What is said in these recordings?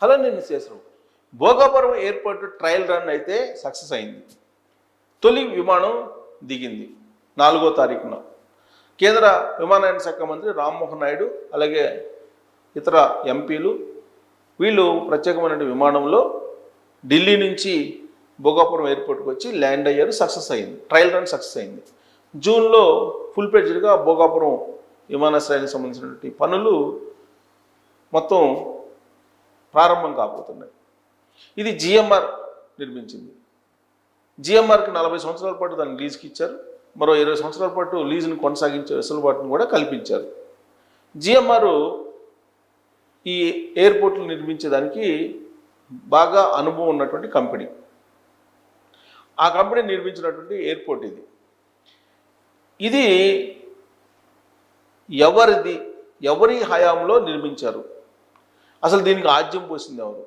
Hello నేను Sesha Rao. Bhogapuram airport trial run అయితే success అయింది. తొలి విమానం దిగింది 4వ తారీఖున. కేంద్ర విమానయాన శాఖ మంత్రి రామ్మోహన్ నాయుడు అలాగే ఇతర ఎంపీలు వీళ్ళు ప్రత్యేకమైన విమానంలో ఢిల్లీ నుంచి భోగాపురం ఎయిర్పోర్ట్కి వచ్చి ల్యాండ్ అయ్యారు. సక్సెస్ అయింది, ట్రయల్ రన్ సక్సెస్ అయింది. జూన్లో ఫుల్ ప్లెడ్జ్డ్గా భోగాపురం విమానాశ్రయానికి సంబంధించినటువంటి పనులు మొత్తం ప్రారంభం కాబోతున్నాయి. ఇది జిఎంఆర్ నిర్మించింది. జిఎంఆర్కి 40 సంవత్సరాల పాటు దాన్ని లీజుకి ఇచ్చారు. మరో 20 సంవత్సరాల పాటు లీజును కొనసాగించే వెసులుబాటును కూడా కల్పించారు. జిఎంఆర్ ఈ ఎయిర్పోర్ట్లు నిర్మించేదానికి బాగా అనుభవం ఉన్నటువంటి కంపెనీ. ఆ కంపెనీ నిర్మించినటువంటి ఎయిర్పోర్ట్ ఇది. ఇది ఎవరి హయాంలో నిర్మించారు? అసలు దీనికి ఆద్యం పోసింది ఎవరు?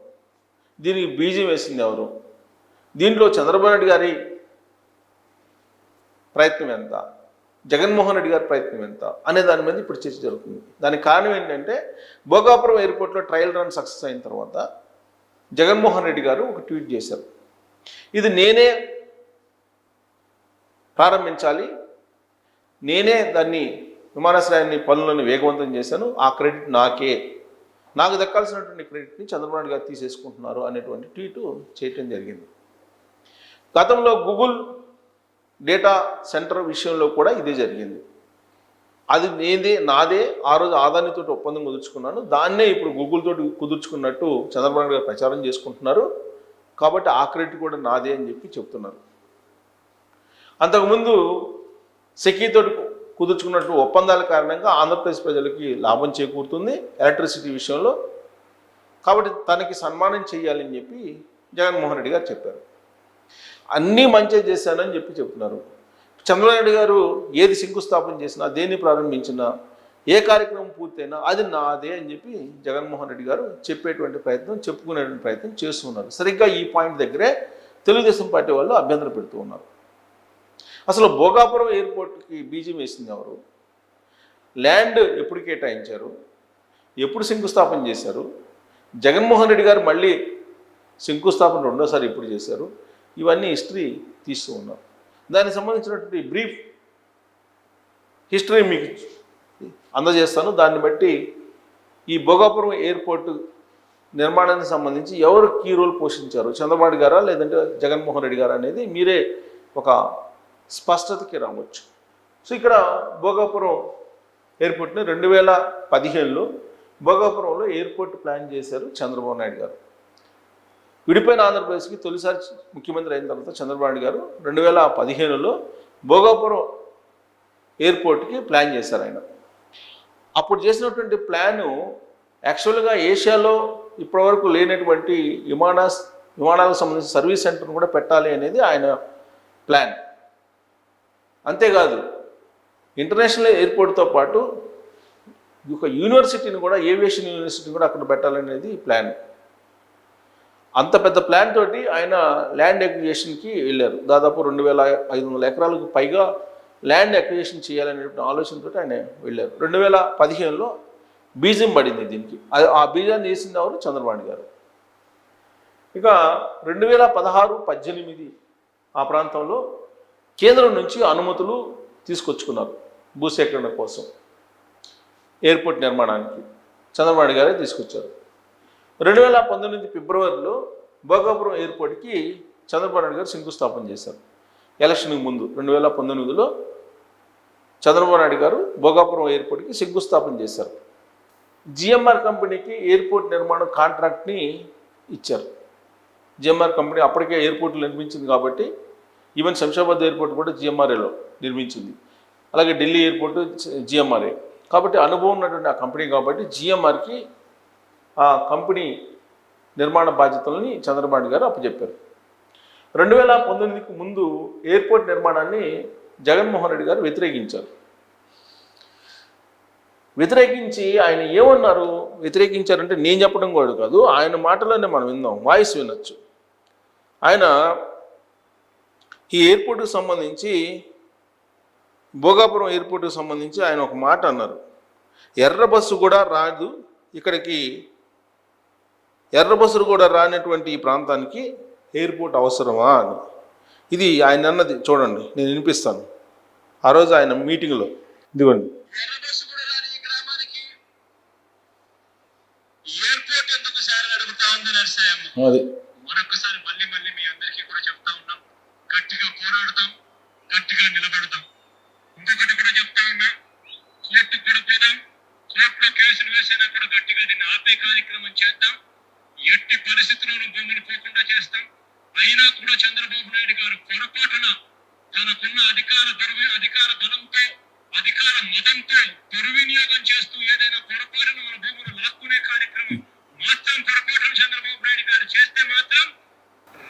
దీనికి బీజం వేసింది ఎవరు? దీంట్లో చంద్రబాబు నాయుడు గారి ప్రయత్నం ఎంత, జగన్మోహన్ రెడ్డి గారి ప్రయత్నం ఎంత అనే దాని మీద ఇప్పుడు చర్చ జరుగుతుంది. దానికి కారణం ఏంటంటే భోగాపురం ఎయిర్పోర్ట్లో ట్రయల్ రన్ సక్సెస్ అయిన తర్వాత జగన్మోహన్ రెడ్డి గారు ఒక ట్వీట్ చేశారు. ఇది నేనే ప్రారంభించాలి, నేనే దాన్ని విమానాశ్రయాన్ని పనులను వేగవంతం చేశాను, ఆ క్రెడిట్ నాకు దక్కాల్సినటువంటి క్రెడిట్ని చంద్రబాబు నాయుడు గారు తీసేసుకుంటున్నారు అనేటువంటి ట్వీటు చేయటం జరిగింది. గతంలో గూగుల్ డేటా సెంటర్ విషయంలో కూడా ఇదే జరిగింది. అది నాదే, ఆ రోజు ఆదానితో ఒప్పందం కుదుర్చుకున్నాను, దాన్నే ఇప్పుడు గూగుల్ తోటి కుదుర్చుకున్నట్టు చంద్రబాబు నాయుడు గారు ప్రచారం చేసుకుంటున్నారు, కాబట్టి ఆ క్రెడిట్ కూడా నాదే అని చెప్పి చెప్తున్నారు. అంతకుముందు సెకీతో కుదుర్చుకున్నట్టు ఒప్పందాల కారణంగా ఆంధ్రప్రదేశ్ ప్రజలకి లాభం చేకూరుతుంది ఎలక్ట్రిసిటీ విషయంలో, కాబట్టి తనకి సన్మానం చేయాలని చెప్పి జగన్మోహన్ రెడ్డి గారు చెప్పారు. అన్నీ మంచిగా చేశానని చెప్పి చెప్తున్నారు. చంద్రబాబు నాయుడు గారు ఏది శంకుస్థాపన చేసినా, దేన్ని ప్రారంభించినా, ఏ కార్యక్రమం పూర్తయినా అది నాదే అని చెప్పి జగన్మోహన్ రెడ్డి గారు చెప్పుకునేటువంటి ప్రయత్నం చేస్తున్నారు. సరిగ్గా ఈ పాయింట్ దగ్గరే తెలుగుదేశం పార్టీ వాళ్ళు అభ్యంతరం పెడుతూ ఉన్నారు. అసలు భోగాపురం ఎయిర్పోర్ట్కి బీజం వేసింది ఎవరు? ల్యాండ్ ఎప్పుడు కేటాయించారు? ఎప్పుడు శంకుస్థాపన చేశారు? జగన్మోహన్ రెడ్డి గారు మళ్ళీ శంకుస్థాపన రెండోసారి ఎప్పుడు చేశారు? ఇవన్నీ హిస్టరీ తీస్తూ ఉన్నారు. దానికి సంబంధించినటువంటి బ్రీఫ్ హిస్టరీ మీకు అందజేస్తాను. దాన్ని బట్టి ఈ భోగాపురం ఎయిర్పోర్టు నిర్మాణానికి సంబంధించి ఎవరు కీ రోల్ పోషించారు, చంద్రబాబు గారా లేదంటే జగన్మోహన్ రెడ్డి గారా అనేది మీరే ఒక స్పష్టతకి రావచ్చు. సో ఇక్కడ భోగాపురం ఎయిర్పోర్ట్ని 2015లో భోగాపురంలో ఎయిర్పోర్ట్ ప్లాన్ చేశారు చంద్రబాబు నాయుడు గారు. విడిపోయిన ఆంధ్రప్రదేశ్కి తొలిసారి ముఖ్యమంత్రి అయిన తర్వాత చంద్రబాబు నాయుడు గారు 2015లో భోగాపురం ఎయిర్పోర్ట్కి ప్లాన్ చేశారు ఆయన. అప్పుడు చేసినటువంటి ప్లాను యాక్చువల్గా ఏషియాలో ఇప్పటివరకు లేనటువంటి విమానాలకు సంబంధించిన సర్వీస్ సెంటర్ను కూడా పెట్టాలి అనేది ఆయన ప్లాన్. అంతేకాదు ఇంటర్నేషనల్ ఎయిర్పోర్ట్తో పాటు ఒక యూనివర్సిటీని కూడా, ఏవియేషన్ యూనివర్సిటీని కూడా అక్కడ పెట్టాలనేది ప్లాన్. అంత పెద్ద ప్లాన్ తోటి ఆయన ల్యాండ్ అక్విజిషన్కి వెళ్ళారు. దాదాపు 2500 ఎకరాలకు పైగా ల్యాండ్ అక్విజిషన్ చేయాలనేటువంటి ఆలోచనతో ఆయన వెళ్ళారు. 2015లో బీజం పడింది దీనికి. ఆ బీజాన్ని వేసింది ఎవరు? చంద్రబాబు గారు. ఇక 2016-18 ఆ ప్రాంతంలో కేంద్రం నుంచి అనుమతులు తీసుకొచ్చుకున్నారు భూసేకరణ కోసం. ఎయిర్పోర్ట్ నిర్మాణానికి చంద్రబాబు గారే తీసుకొచ్చారు. 2019 ఫిబ్రవరిలో భోగాపురం ఎయిర్పోర్ట్కి చంద్రబాబు నాయుడు గారు శంకుస్థాపన చేశారు. ఎలక్షన్కి ముందు 2019లో చంద్రబాబు నాయుడు గారు భోగాపురం ఎయిర్పోర్ట్కి శంకుస్థాపన చేశారు. జిఎంఆర్ కంపెనీకి ఎయిర్పోర్ట్ నిర్మాణం కాంట్రాక్ట్ని ఇచ్చారు. జిఎంఆర్ కంపెనీ అప్పటికే ఎయిర్పోర్ట్లు నిర్మించింది కాబట్టి, ఈవెన్ శంషాబాద్ ఎయిర్పోర్ట్ కూడా జిఎంఆర్ఏలో నిర్మించింది, అలాగే ఢిల్లీ ఎయిర్పోర్ట్ జిఎంఆర్ఏ. కాబట్టి అనుభవం ఉన్నటువంటి ఆ కంపెనీ కాబట్టి జిఎంఆర్కి ఆ కంపెనీ నిర్మాణ బాధ్యతలని చంద్రబాబు గారు అప్పచెప్పారు. 2019కి ముందు ఎయిర్పోర్ట్ నిర్మాణాన్ని జగన్మోహన్ రెడ్డి గారు వ్యతిరేకించి ఆయన ఏమన్నారు? వ్యతిరేకించారంటే నేను చెప్పడం కూడా కాదు, ఆయన మాటలోనే మనం విందాం, వాయిస్ వినొచ్చు. ఆయన ఈ ఎయిర్పోర్ట్కి సంబంధించి, భోగాపురం ఎయిర్పోర్ట్కి సంబంధించి ఆయన ఒక మాట అన్నారు. ఎర్ర బస్సు కూడా రాదు ఇక్కడికి ఎర్ర బస్సులు కూడా రానటువంటి ఈ ప్రాంతానికి ఎయిర్పోర్ట్ అవసరమా అని. ఇది ఆయన అన్నది చూడండి, నేను వినిపిస్తాను. ఆ రోజు ఆయన మీటింగ్లో ఇదిగోండి. అది మరొకసారి మళ్ళీ మళ్ళీ మీ అందరికీ కూడా చెప్తా ఉన్నాం, గట్టిగా పోరాడతాం, గట్టిగా నిలబడతాం. ఇంకొకటి కూడా చెప్తా ఉన్నా, కోర్టుకు కూడా పోదాం, కోర్టులో కేసులు వేసినా కూడా గట్టిగా దీన్ని ఆపే కార్యక్రమం చేద్దాం. ఎట్టి పరిస్థితుల్లోనూ భూములు పోకుండా చేస్తాం. అయినా కూడా చంద్రబాబు నాయుడు గారు పొరపాటున తనకున్న అధికార బలంతో, అధికార మదంతో దుర్వినియోగం చేస్తూ ఏదైనా పొరపాటున మన భూములు లాక్కునే కార్యక్రమం మాత్రం పొరపాటున చంద్రబాబు నాయుడు గారు చేస్తే మాత్రం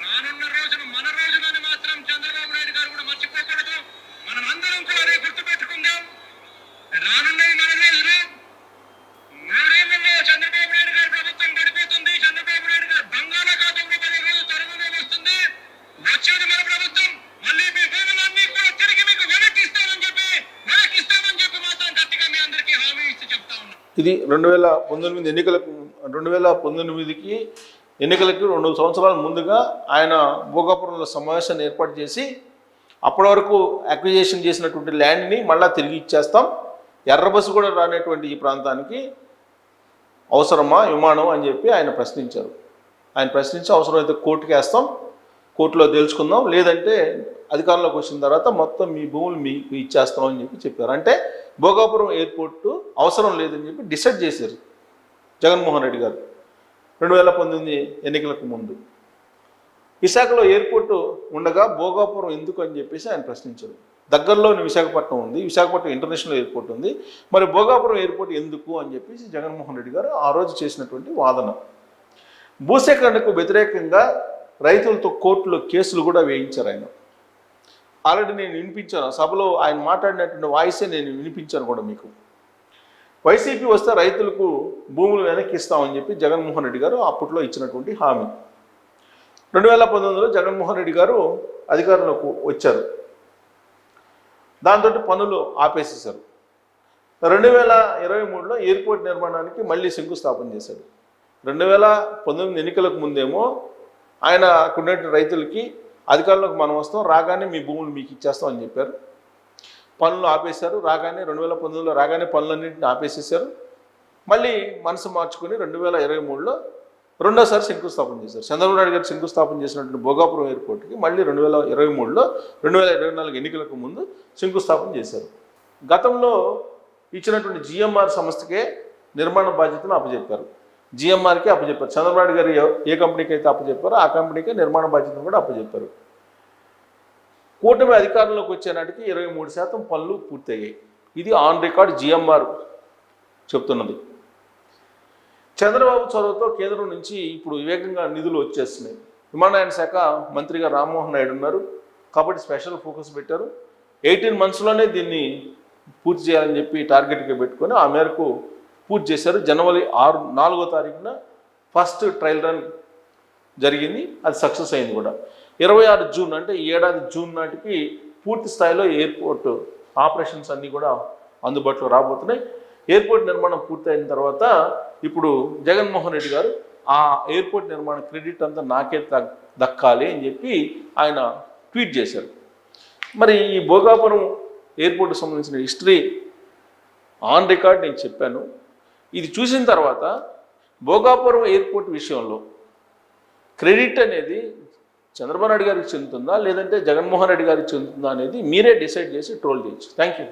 రానున్న రోజులు మన రోజులని మాత్రం చంద్రబాబు నాయుడు గారు కూడా మర్చిపోకూడదు. మనం అందరం కూడా అదే గుర్తుపెట్టుకుందాం. రానున్న మన రోజులు 3 ఏళ్లలో చంద్రబాబు నాయుడు గారి ప్రభుత్వం గడిపోతుంది. చంద్రబాబు నాయుడు గారు బంగాళాఖాతంలో 10 రోజులు తరుణంలో వస్తుంది. వచ్చేది మన ప్రభుత్వం. మళ్ళీ మీ భూములన్నీ కూడా తిరిగి మీకు వెనక్కిస్తామని చెప్పి మాత్రం గట్టిగా మీ అందరికీ హామీ ఇస్తూ చెప్తా ఉన్నాం. ఇది 2019 ఎన్నికలకు 2019కి ఎన్నికలకి 2 సంవత్సరాల ముందుగా ఆయన భోగాపురంలో సమావేశాన్ని ఏర్పాటు చేసి అప్పటి వరకు అక్విజిషన్ చేసినటువంటి ల్యాండ్ని మళ్ళీ తిరిగి ఇచ్చేస్తాం, ఎర్ర బస్సు కూడా రానటువంటి ఈ ప్రాంతానికి అవసరమా విమానం అని చెప్పి ఆయన ప్రశ్నించారు. ఆయన ప్రశ్నించి అవసరమైతే కోర్టుకి వేస్తాం, కోర్టులో తెలుసుకుందాం, లేదంటే అధికారంలోకి వచ్చిన తర్వాత మొత్తం మీ భూములు మీకు ఇచ్చేస్తాం అని చెప్పారు. అంటే భోగాపురం ఎయిర్పోర్టు అవసరం లేదని చెప్పి డిసైడ్ చేశారు జగన్మోహన్ రెడ్డి గారు 2019 ఎన్నికలకు ముందు. విశాఖలో ఎయిర్పోర్టు ఉండగా భోగాపురం ఎందుకు అని చెప్పేసి ఆయన ప్రశ్నించారు. దగ్గరలోని విశాఖపట్నం ఉంది, విశాఖపట్నం ఇంటర్నేషనల్ ఎయిర్పోర్ట్ ఉంది, మరి భోగాపురం ఎయిర్పోర్ట్ ఎందుకు అని చెప్పేసి జగన్మోహన్ రెడ్డి గారు ఆ రోజు చేసినటువంటి వాదన. భూసేకరణకు వ్యతిరేకంగా రైతులతో కోర్టులో కేసులు కూడా వేయించారు ఆయన. ఆల్రెడీ నేను వినిపించాను, సభలో ఆయన మాట్లాడినటువంటి వాయిసే నేను వినిపించాను కూడా మీకు. వైసీపీ వస్తే రైతులకు భూములు వెనక్కి ఇస్తామని చెప్పి జగన్మోహన్ రెడ్డి గారు అప్పట్లో ఇచ్చినటువంటి హామీ. 2019లో జగన్మోహన్ రెడ్డి గారు అధికారంలోకి వచ్చారు. దాంతో పనులు ఆపేసేశారు. 2023లో ఎయిర్పోర్ట్ నిర్మాణానికి మళ్ళీ శంకుస్థాపన చేశారు. 2019 ఎన్నికలకు ముందేమో ఆయన అక్కడున్న రైతులకి అధికారంలోకి మనం వస్తాం, రాగానే మీ భూములు మీకు ఇచ్చేస్తాం అని చెప్పారు. పనులు ఆపేశారు. రాగానే 2019లో రాగానే పనులన్నింటినీ ఆపేసేసారు. మళ్ళీ మనసు మార్చుకొని 2023లో రెండోసారి శంకుస్థాపన చేశారు. చంద్రబాబు నాయుడు గారు శంకుస్థాపన చేసినటువంటి భోగాపురం ఎయిర్పోర్ట్కి మళ్ళీ 2023లో 2024 ఎన్నికలకు ముందు శంకుస్థాపన చేశారు. గతంలో ఇచ్చినటువంటి జిఎంఆర్ సంస్థకే నిర్మాణ బాధ్యతను అప్పచెప్పారు. జిఎంఆర్కి అప్పచెప్పారు. చంద్రబాబు నాయుడు గారు ఏ కంపెనీకి అయితే అప్పచెప్పారో ఆ కంపెనీకే నిర్మాణ బాధ్యతను కూడా అప్పచెప్పారు. కూటమి అధికారంలోకి వచ్చే నాటికి 23% పనులు పూర్తయ్యాయి. ఇది ఆన్ రికార్డ్ జిఎంఆర్ చెప్తున్నది. చంద్రబాబు చొరవతో కేంద్రం నుంచి ఇప్పుడు వివేకంగా నిధులు వచ్చేస్తున్నాయి. విమానయాన శాఖ మంత్రిగా రామ్మోహన్ నాయుడు ఉన్నారు కాబట్టి స్పెషల్ ఫోకస్ పెట్టారు. 18 monthsలోనే దీన్ని పూర్తి చేయాలని చెప్పి టార్గెట్గా పెట్టుకొని ఆ మేరకు పూర్తి చేశారు. జనవరి 4వ తారీఖున ఫస్ట్ ట్రయల్ రన్ జరిగింది, అది సక్సెస్ అయింది కూడా. 26 జూన్ అంటే ఈ ఏడాది జూన్ నాటికి పూర్తి స్థాయిలో ఎయిర్పోర్ట్ ఆపరేషన్స్ అన్నీ కూడా అందుబాటులో రాబోతున్నాయి. ఎయిర్పోర్ట్ నిర్మాణం పూర్తయిన తర్వాత ఇప్పుడు జగన్మోహన్ రెడ్డి గారు ఆ ఎయిర్పోర్ట్ నిర్మాణ క్రెడిట్ అంతా నాకే దక్కాలి అని చెప్పి ఆయన ట్వీట్ చేశారు. మరి ఈ భోగాపురం ఎయిర్పోర్ట్కి సంబంధించిన హిస్టరీ ఆన్ రికార్డ్ నేను చెప్పాను. ఇది చూసిన తర్వాత భోగాపురం ఎయిర్పోర్ట్ విషయంలో క్రెడిట్ అనేది చంద్రబాబు నాయుడు గారికి చెందుతుందా లేదంటే జగన్మోహన్ రెడ్డి గారికి చెందుతుందా అనేది మీరే డిసైడ్ చేసి ట్రోల్ చేయొచ్చు. Thank you.